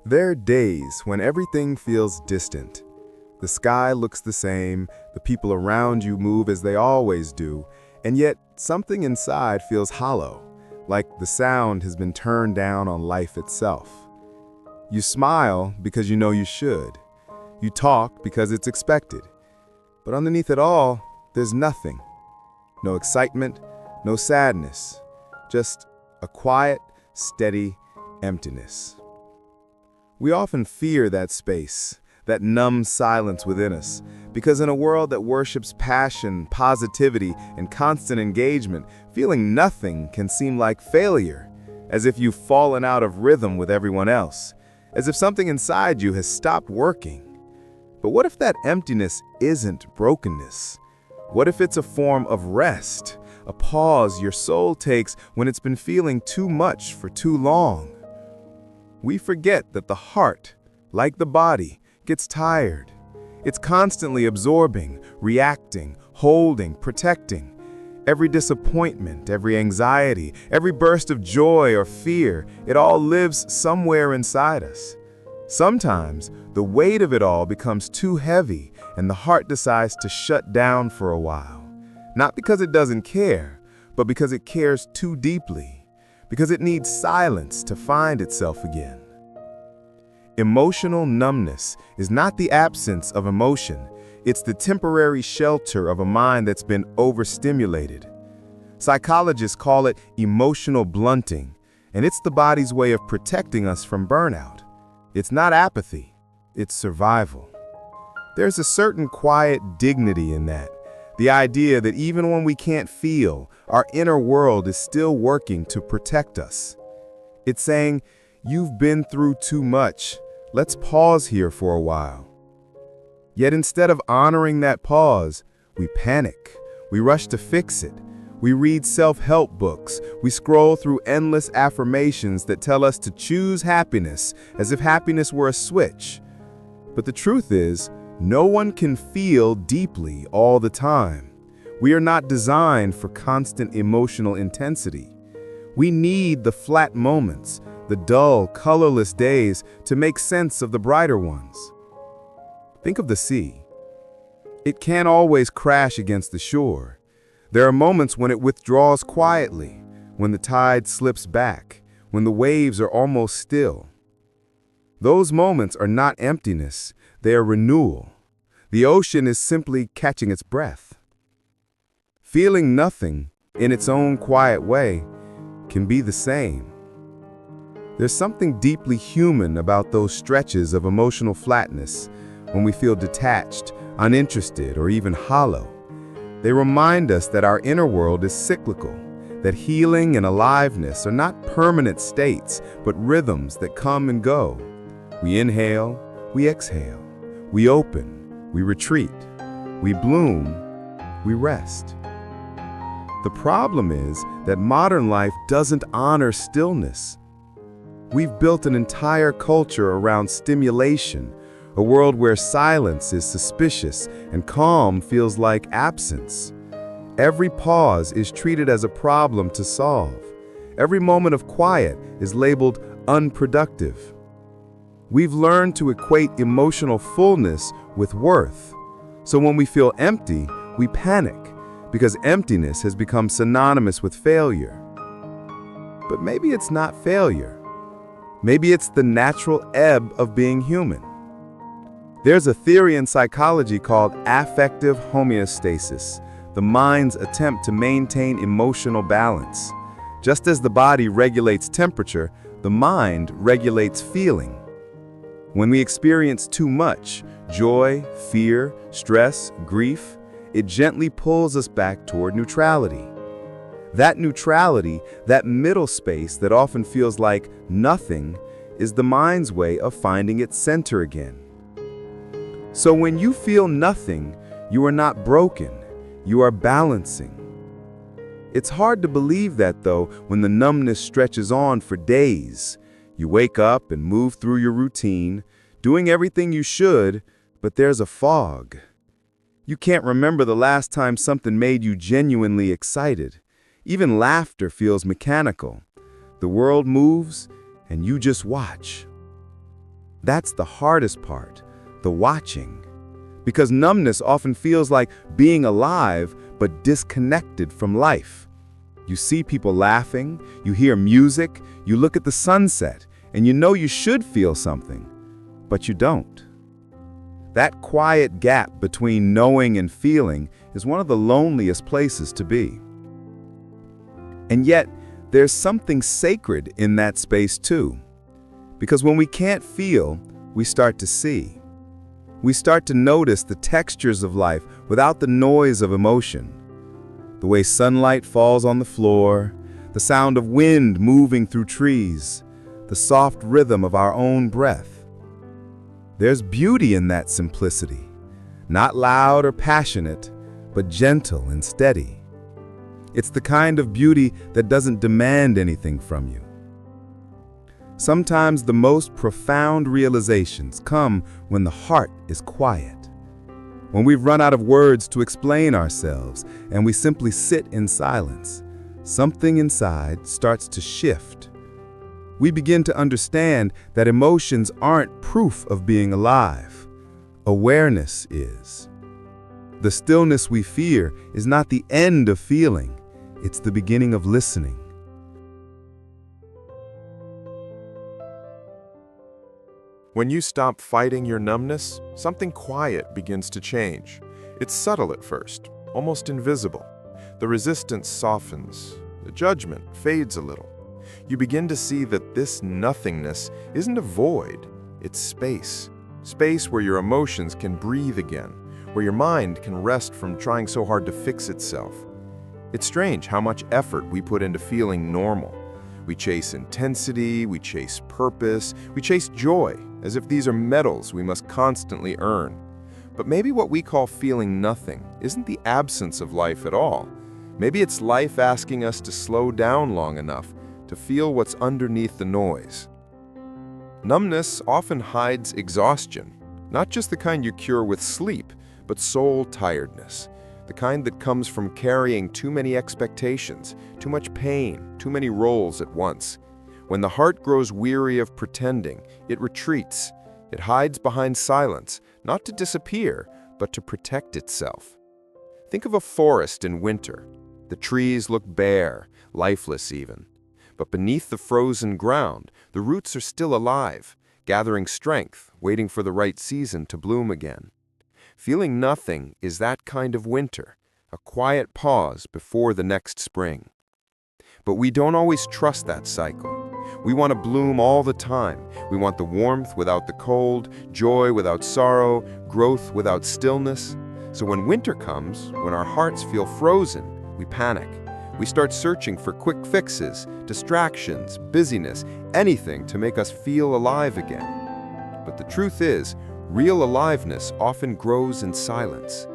There are days when everything feels distant. The sky looks the same, the people around you move as they always do, and yet something inside feels hollow, like the sound has been turned down on life itself. You smile because you know you should. You talk because it's expected. But underneath it all, there's nothing. No excitement, no sadness, just a quiet, steady emptiness. We often fear that space, that numb silence within us, because in a world that worships passion, positivity, and constant engagement, feeling nothing can seem like failure, as if you've fallen out of rhythm with everyone else, as if something inside you has stopped working. But what if that emptiness isn't brokenness? What if it's a form of rest, a pause your soul takes when it's been feeling too much for too long? We forget that the heart, like the body, gets tired. It's constantly absorbing, reacting, holding, protecting. Every disappointment, every anxiety, every burst of joy or fear, it all lives somewhere inside us. Sometimes, the weight of it all becomes too heavy and the heart decides to shut down for a while. Not because it doesn't care, but because it cares too deeply. Because it needs silence to find itself again. Emotional numbness is not the absence of emotion, it's the temporary shelter of a mind that's been overstimulated. Psychologists call it emotional blunting, and it's the body's way of protecting us from burnout. It's not apathy, it's survival. There's a certain quiet dignity in that. The idea that even when we can't feel, our inner world is still working to protect us. It's saying, you've been through too much. Let's pause here for a while. Yet instead of honoring that pause, we panic. We rush to fix it. We read self-help books. We scroll through endless affirmations that tell us to choose happiness as if happiness were a switch. But the truth is, no one can feel deeply all the time. We are not designed for constant emotional intensity. We need the flat moments, the dull, colorless days to make sense of the brighter ones. Think of the sea. It can't always crash against the shore. There are moments when it withdraws quietly, when the tide slips back, when the waves are almost still. Those moments are not emptiness, they are renewal. The ocean is simply catching its breath. Feeling nothing, in its own quiet way, can be the same. There's something deeply human about those stretches of emotional flatness when we feel detached, uninterested, or even hollow. They remind us that our inner world is cyclical, that healing and aliveness are not permanent states, but rhythms that come and go. We inhale, we exhale, we open, we retreat, we bloom, we rest. The problem is that modern life doesn't honor stillness. We've built an entire culture around stimulation, a world where silence is suspicious and calm feels like absence. Every pause is treated as a problem to solve. Every moment of quiet is labeled unproductive. We've learned to equate emotional fullness with worth. So when we feel empty, we panic, because emptiness has become synonymous with failure. But maybe it's not failure. Maybe it's the natural ebb of being human. There's a theory in psychology called affective homeostasis, the mind's attempt to maintain emotional balance. Just as the body regulates temperature, the mind regulates feeling. When we experience too much, joy, fear, stress, grief, it gently pulls us back toward neutrality. That neutrality, that middle space that often feels like nothing, is the mind's way of finding its center again. So when you feel nothing, you are not broken, you are balancing. It's hard to believe that though when the numbness stretches on for days. You wake up and move through your routine, doing everything you should, but there's a fog. You can't remember the last time something made you genuinely excited. Even laughter feels mechanical. The world moves, and you just watch. That's the hardest part, the watching. Because numbness often feels like being alive but disconnected from life. You see people laughing, you hear music, you look at the sunset, and you know you should feel something, but you don't. That quiet gap between knowing and feeling is one of the loneliest places to be. And yet, there's something sacred in that space too. Because when we can't feel, we start to see. We start to notice the textures of life without the noise of emotion. The way sunlight falls on the floor, the sound of wind moving through trees, the soft rhythm of our own breath. There's beauty in that simplicity, not loud or passionate, but gentle and steady. It's the kind of beauty that doesn't demand anything from you. Sometimes the most profound realizations come when the heart is quiet. When we've run out of words to explain ourselves and we simply sit in silence, something inside starts to shift. We begin to understand that emotions aren't proof of being alive. Awareness is. The stillness we fear is not the end of feeling, it's the beginning of listening. When you stop fighting your numbness, something quiet begins to change. It's subtle at first, almost invisible. The resistance softens, the judgment fades a little. You begin to see that this nothingness isn't a void, it's space. Space where your emotions can breathe again, where your mind can rest from trying so hard to fix itself. It's strange how much effort we put into feeling normal. We chase intensity, we chase purpose, we chase joy, as if these are medals we must constantly earn. But maybe what we call feeling nothing isn't the absence of life at all. Maybe it's life asking us to slow down long enough to feel what's underneath the noise. Numbness often hides exhaustion, not just the kind you cure with sleep, but soul tiredness. The kind that comes from carrying too many expectations, too much pain, too many roles at once. When the heart grows weary of pretending, it retreats. It hides behind silence, not to disappear, but to protect itself. Think of a forest in winter. The trees look bare, lifeless even. But beneath the frozen ground, the roots are still alive, gathering strength, waiting for the right season to bloom again. Feeling nothing is that kind of winter, a quiet pause before the next spring. But we don't always trust that cycle. We want to bloom all the time. We want the warmth without the cold, joy without sorrow, growth without stillness. So when winter comes, when our hearts feel frozen, we panic. We start searching for quick fixes, distractions, busyness, anything to make us feel alive again. But the truth is, real aliveness often grows in silence.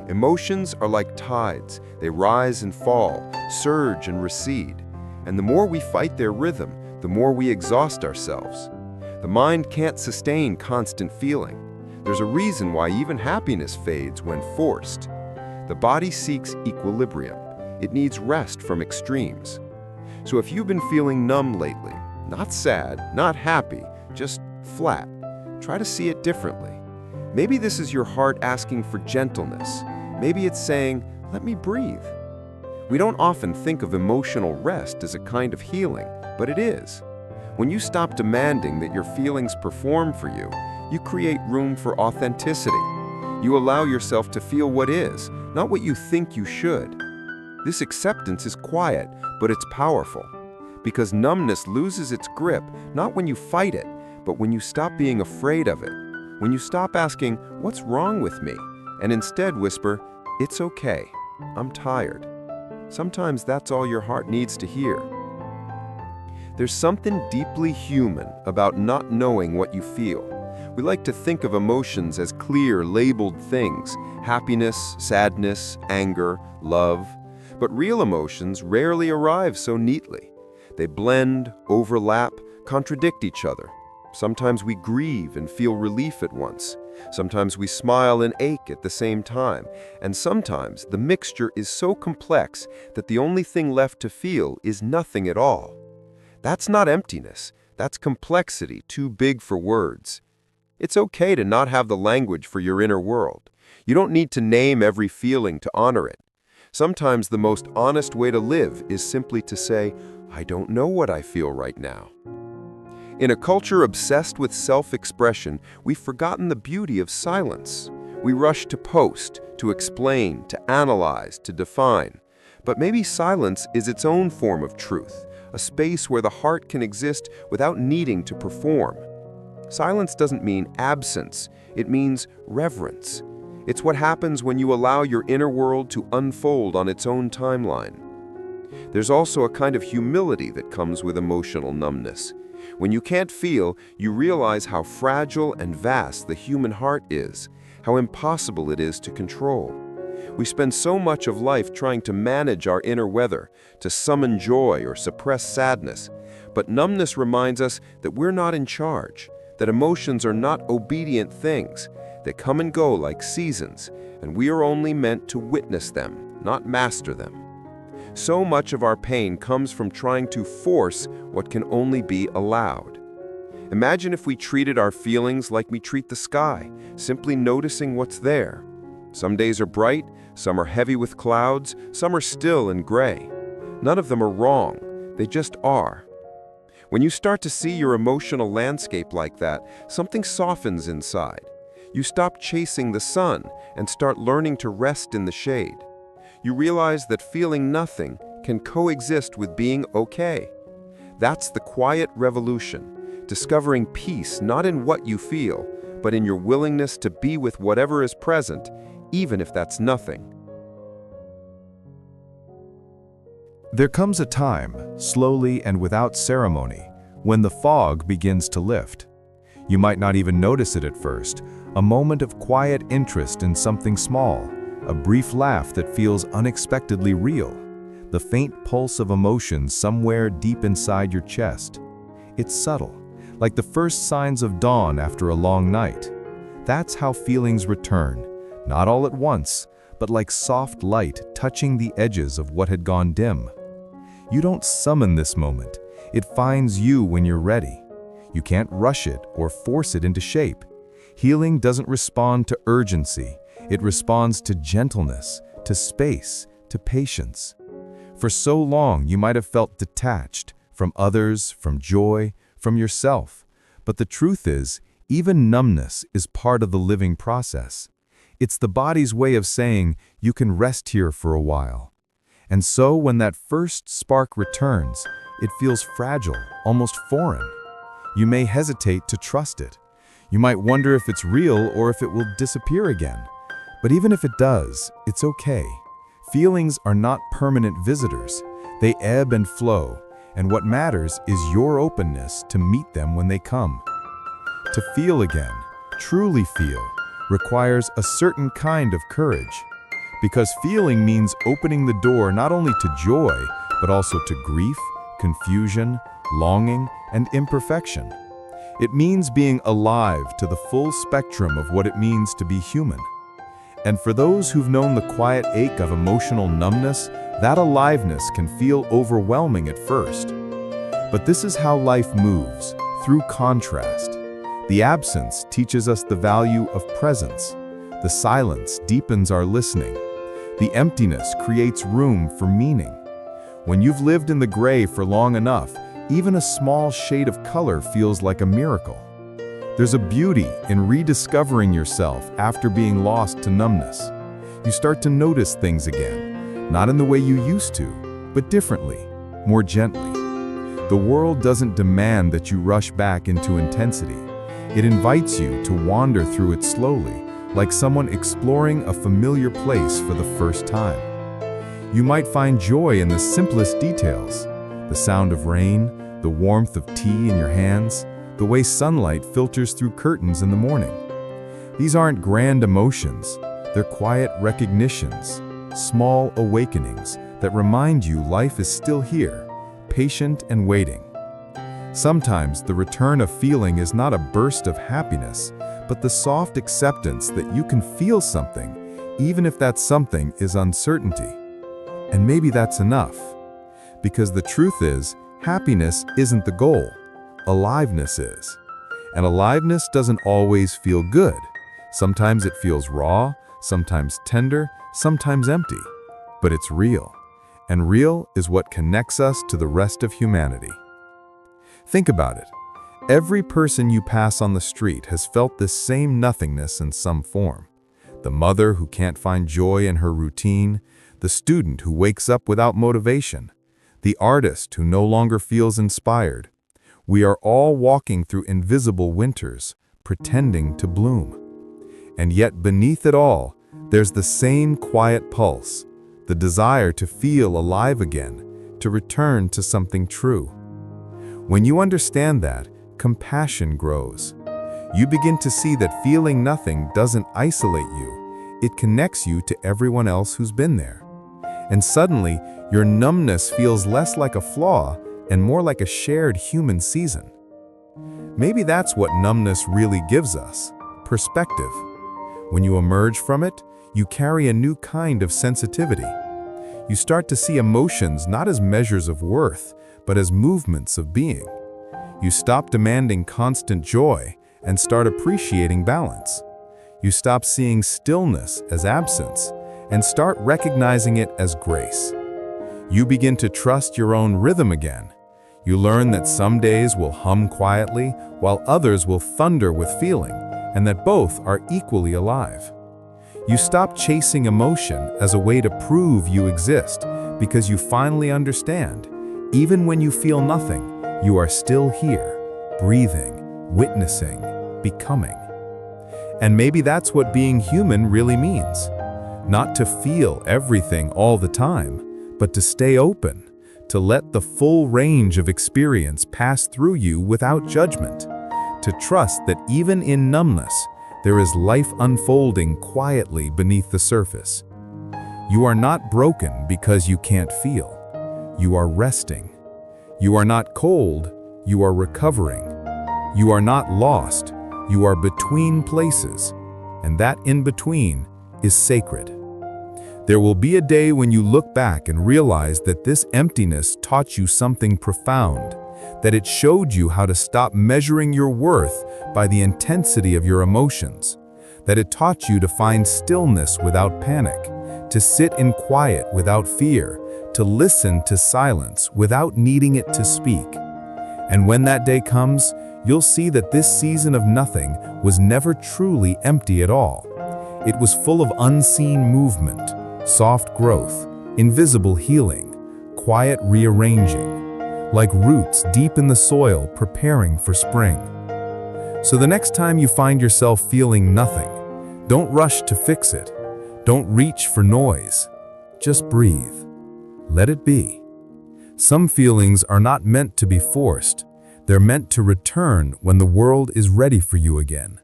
Emotions are like tides. They rise and fall, surge and recede. And the more we fight their rhythm, the more we exhaust ourselves. The mind can't sustain constant feeling. There's a reason why even happiness fades when forced. The body seeks equilibrium. It needs rest from extremes. So if you've been feeling numb lately, not sad, not happy, just flat, try to see it differently. Maybe this is your heart asking for gentleness. Maybe it's saying, let me breathe. We don't often think of emotional rest as a kind of healing, but it is. When you stop demanding that your feelings perform for you, you create room for authenticity. You allow yourself to feel what is, not what you think you should. This acceptance is quiet, but it's powerful. Because numbness loses its grip, not when you fight it, but when you stop being afraid of it, when you stop asking, what's wrong with me? And instead whisper, it's okay, I'm tired. Sometimes that's all your heart needs to hear. There's something deeply human about not knowing what you feel. We like to think of emotions as clear, labeled things, happiness, sadness, anger, love. But real emotions rarely arrive so neatly. They blend, overlap, contradict each other. Sometimes we grieve and feel relief at once. Sometimes we smile and ache at the same time. And sometimes the mixture is so complex that the only thing left to feel is nothing at all. That's not emptiness. That's complexity too big for words. It's okay to not have the language for your inner world. You don't need to name every feeling to honor it. Sometimes the most honest way to live is simply to say, I don't know what I feel right now. In a culture obsessed with self-expression, we've forgotten the beauty of silence. We rush to post, to explain, to analyze, to define. But maybe silence is its own form of truth, a space where the heart can exist without needing to perform. Silence doesn't mean absence, it means reverence. It's what happens when you allow your inner world to unfold on its own timeline. There's also a kind of humility that comes with emotional numbness. When you can't feel, you realize how fragile and vast the human heart is, how impossible it is to control. We spend so much of life trying to manage our inner weather, to summon joy or suppress sadness. But numbness reminds us that we're not in charge, that emotions are not obedient things. They come and go like seasons, and we are only meant to witness them, not master them. So much of our pain comes from trying to force what can only be allowed. Imagine if we treated our feelings like we treat the sky, simply noticing what's there. Some days are bright, some are heavy with clouds, some are still and gray. None of them are wrong, they just are. When you start to see your emotional landscape like that, something softens inside. You stop chasing the sun and start learning to rest in the shade. You realize that feeling nothing can coexist with being okay. That's the quiet revolution, discovering peace not in what you feel, but in your willingness to be with whatever is present, even if that's nothing. There comes a time, slowly and without ceremony, when the fog begins to lift. You might not even notice it at first, a moment of quiet interest in something small, a brief laugh that feels unexpectedly real, the faint pulse of emotion somewhere deep inside your chest. It's subtle, like the first signs of dawn after a long night. That's how feelings return, not all at once, but like soft light touching the edges of what had gone dim. You don't summon this moment, it finds you when you're ready. You can't rush it or force it into shape. Healing doesn't respond to urgency, it responds to gentleness, to space, to patience. For so long, you might have felt detached from others, from joy, from yourself. But the truth is, even numbness is part of the living process. It's the body's way of saying, you can rest here for a while. And so when that first spark returns, it feels fragile, almost foreign. You may hesitate to trust it. You might wonder if it's real or if it will disappear again. But even if it does, it's okay. Feelings are not permanent visitors. They ebb and flow, and what matters is your openness to meet them when they come. To feel again, truly feel, requires a certain kind of courage. Because feeling means opening the door not only to joy, but also to grief, confusion, longing, and imperfection. It means being alive to the full spectrum of what it means to be human. And for those who've known the quiet ache of emotional numbness, that aliveness can feel overwhelming at first. But this is how life moves, through contrast. The absence teaches us the value of presence. The silence deepens our listening. The emptiness creates room for meaning. When you've lived in the gray for long enough, even a small shade of color feels like a miracle. There's a beauty in rediscovering yourself after being lost to numbness. You start to notice things again, not in the way you used to, but differently, more gently. The world doesn't demand that you rush back into intensity. It invites you to wander through it slowly, like someone exploring a familiar place for the first time. You might find joy in the simplest details, the sound of rain, the warmth of tea in your hands, the way sunlight filters through curtains in the morning. These aren't grand emotions, they're quiet recognitions, small awakenings that remind you life is still here, patient and waiting. Sometimes the return of feeling is not a burst of happiness, but the soft acceptance that you can feel something, even if that something is uncertainty. And maybe that's enough. Because the truth is, happiness isn't the goal, aliveness is. And aliveness doesn't always feel good. Sometimes it feels raw, sometimes tender, sometimes empty. But it's real. And real is what connects us to the rest of humanity. Think about it. Every person you pass on the street has felt this same nothingness in some form. The mother who can't find joy in her routine, the student who wakes up without motivation, the artist who no longer feels inspired. We are all walking through invisible winters, pretending to bloom. And yet beneath it all, there's the same quiet pulse, the desire to feel alive again, to return to something true. When you understand that, compassion grows. You begin to see that feeling nothing doesn't isolate you, it connects you to everyone else who's been there. And suddenly, your numbness feels less like a flaw and more like a shared human season. Maybe that's what numbness really gives us, perspective. When you emerge from it, you carry a new kind of sensitivity. You start to see emotions not as measures of worth, but as movements of being. You stop demanding constant joy and start appreciating balance. You stop seeing stillness as absence and start recognizing it as grace. You begin to trust your own rhythm again. You learn that some days will hum quietly while others will thunder with feeling, and that both are equally alive. You stop chasing emotion as a way to prove you exist because you finally understand, even when you feel nothing, you are still here, breathing, witnessing, becoming. And maybe that's what being human really means. Not to feel everything all the time, but to stay open, to let the full range of experience pass through you without judgment, to trust that even in numbness, there is life unfolding quietly beneath the surface. You are not broken because you can't feel. You are resting. You are not cold, you are recovering. You are not lost, you are between places, and that in between is sacred. There will be a day when you look back and realize that this emptiness taught you something profound, that it showed you how to stop measuring your worth by the intensity of your emotions, that it taught you to find stillness without panic, to sit in quiet without fear, to listen to silence without needing it to speak. And when that day comes, you'll see that this season of nothing was never truly empty at all. It was full of unseen movement, soft growth, invisible healing, quiet rearranging, like roots deep in the soil preparing for spring. So the next time you find yourself feeling nothing, don't rush to fix it. Don't reach for noise. Just breathe. Let it be. Some feelings are not meant to be forced. They're meant to return when the world is ready for you again.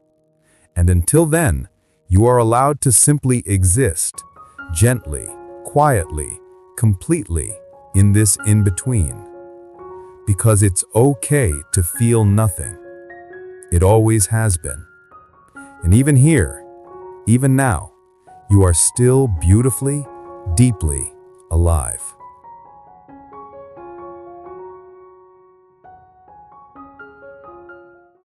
And until then, you are allowed to simply exist, gently, quietly, completely, in this in-between. Because it's okay to feel nothing. It always has been. And even here, even now, you are still beautifully, deeply alive.